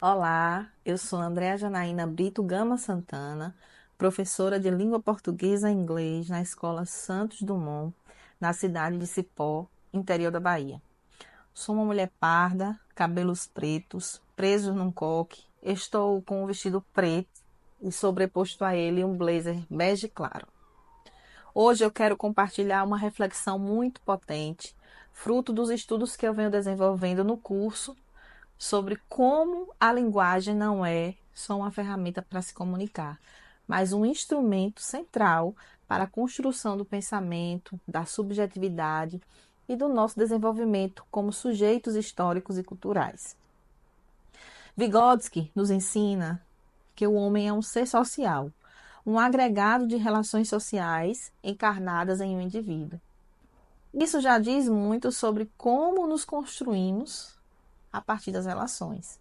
Olá, eu sou Andréa Janaína Brito Gama Santana, professora de língua portuguesa e inglês na Escola Santos Dumont, na cidade de Cipó, interior da Bahia. Sou uma mulher parda, cabelos pretos, presos num coque. Estou com um vestido preto e sobreposto a ele um blazer bege claro. Hoje eu quero compartilhar uma reflexão muito potente, fruto dos estudos que eu venho desenvolvendo no curso sobre como a linguagem não é só uma ferramenta para se comunicar, mas um instrumento central para a construção do pensamento, da subjetividade e do nosso desenvolvimento como sujeitos históricos e culturais. Vygotsky nos ensina que o homem é um ser social, um agregado de relações sociais encarnadas em um indivíduo. Isso já diz muito sobre como nos construímos a partir das relações.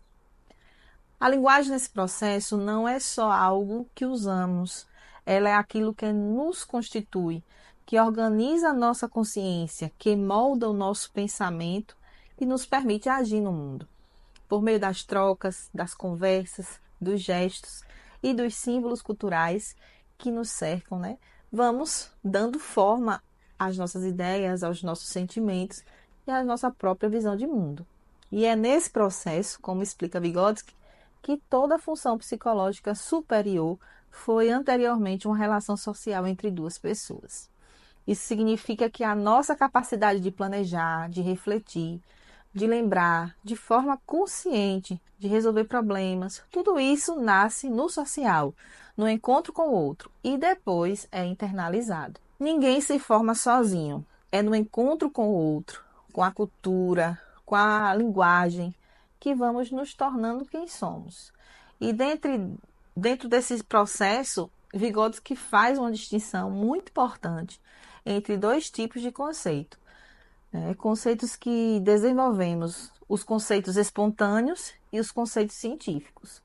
A linguagem nesse processo não é só algo que usamos, ela é aquilo que nos constitui, que organiza a nossa consciência, que molda o nosso pensamento e nos permite agir no mundo. Por meio das trocas, das conversas, dos gestos e dos símbolos culturais que nos cercam, né? Vamos dando forma às nossas ideias, aos nossos sentimentos e à nossa própria visão de mundo. E é nesse processo, como explica Vygotsky, que toda função psicológica superior foi anteriormente uma relação social entre duas pessoas. Isso significa que a nossa capacidade de planejar, de refletir, de lembrar de forma consciente, de resolver problemas, tudo isso nasce no social, no encontro com o outro e depois é internalizado. Ninguém se forma sozinho, é no encontro com o outro, com a cultura, com a linguagem, que vamos nos tornando quem somos. E dentro desse processo, Vygotsky faz uma distinção muito importante entre dois tipos de conceito. Conceitos que desenvolvemos, os conceitos espontâneos e os conceitos científicos.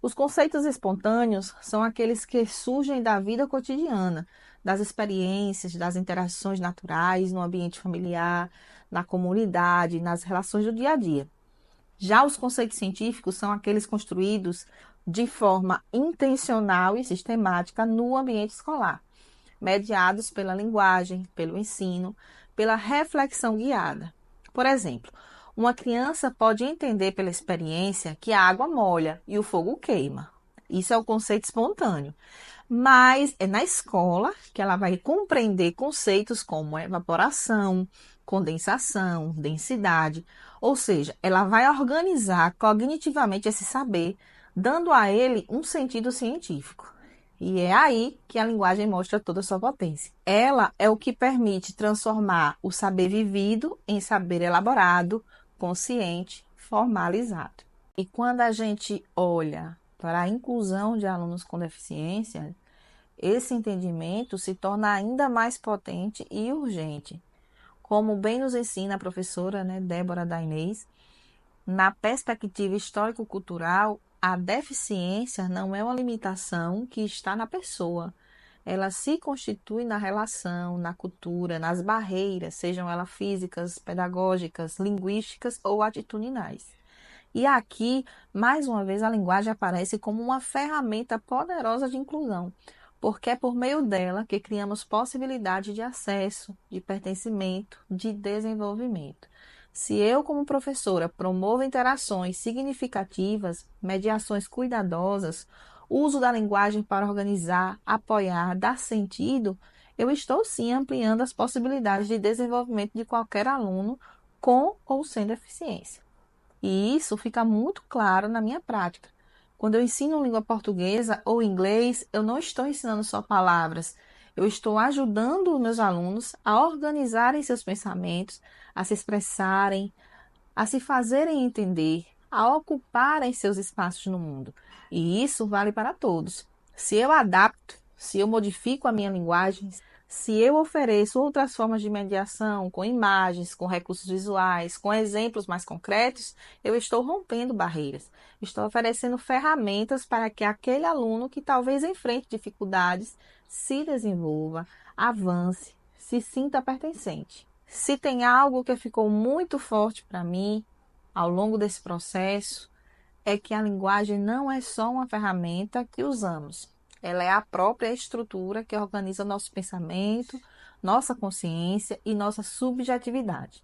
Os conceitos espontâneos são aqueles que surgem da vida cotidiana, das experiências, das interações naturais no ambiente familiar, na comunidade, nas relações do dia a dia. Já os conceitos científicos são aqueles construídos de forma intencional e sistemática no ambiente escolar, mediados pela linguagem, pelo ensino, pela reflexão guiada. Por exemplo, uma criança pode entender pela experiência que a água molha e o fogo queima. Isso é o conceito espontâneo. Mas é na escola que ela vai compreender conceitos como evaporação, condensação, densidade, ou seja, ela vai organizar cognitivamente esse saber, dando a ele um sentido científico. E é aí que a linguagem mostra toda a sua potência. Ela é o que permite transformar o saber vivido em saber elaborado, consciente, formalizado. E quando a gente olha para a inclusão de alunos com deficiência, esse entendimento se torna ainda mais potente e urgente. Como bem nos ensina a professora, Débora Dainês, na perspectiva histórico-cultural, a deficiência não é uma limitação que está na pessoa. Ela se constitui na relação, na cultura, nas barreiras, sejam elas físicas, pedagógicas, linguísticas ou atitudinais. E aqui, mais uma vez, a linguagem aparece como uma ferramenta poderosa de inclusão, porque é por meio dela que criamos possibilidade de acesso, de pertencimento, de desenvolvimento. Se eu, como professora, promovo interações significativas, mediações cuidadosas, uso da linguagem para organizar, apoiar, dar sentido, eu estou sim ampliando as possibilidades de desenvolvimento de qualquer aluno com ou sem deficiência. E isso fica muito claro na minha prática. Quando eu ensino língua portuguesa ou inglês, eu não estou ensinando só palavras, eu estou ajudando os meus alunos a organizarem seus pensamentos, a se expressarem, a se fazerem entender, a ocuparem seus espaços no mundo. E isso vale para todos. Se eu adapto, se eu modifico a minha linguagem, se eu ofereço outras formas de mediação, com imagens, com recursos visuais, com exemplos mais concretos, eu estou rompendo barreiras. Estou oferecendo ferramentas para que aquele aluno que talvez enfrente dificuldades se desenvolva, avance, se sinta pertencente. Se tem algo que ficou muito forte para mim ao longo desse processo, é que a linguagem não é só uma ferramenta que usamos. Ela é a própria estrutura que organiza nosso pensamento, nossa consciência e nossa subjetividade.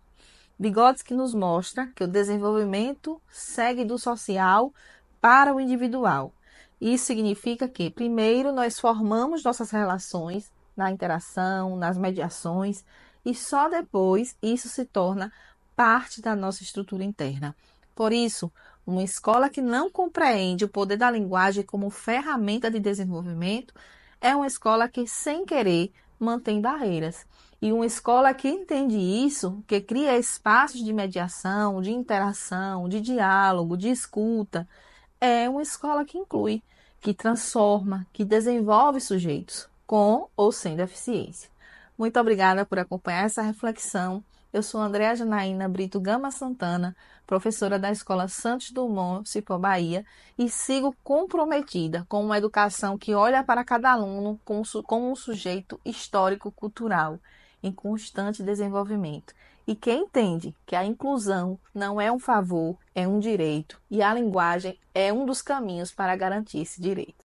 Vygotsky nos mostra que o desenvolvimento segue do social para o individual. Isso significa que, primeiro, nós formamos nossas relações na interação, nas mediações, e só depois isso se torna parte da nossa estrutura interna. Por isso, uma escola que não compreende o poder da linguagem como ferramenta de desenvolvimento é uma escola que, sem querer, mantém barreiras. E uma escola que entende isso, que cria espaços de mediação, de interação, de diálogo, de escuta, é uma escola que inclui, que transforma, que desenvolve sujeitos, com ou sem deficiência. Muito obrigada por acompanhar essa reflexão. Eu sou Andréa Janaína Brito Gama Santana, professora da Escola Santos Dumont, Cipó, Bahia, e sigo comprometida com uma educação que olha para cada aluno como um sujeito histórico-cultural em constante desenvolvimento e que entende que a inclusão não é um favor, é um direito, e a linguagem é um dos caminhos para garantir esse direito.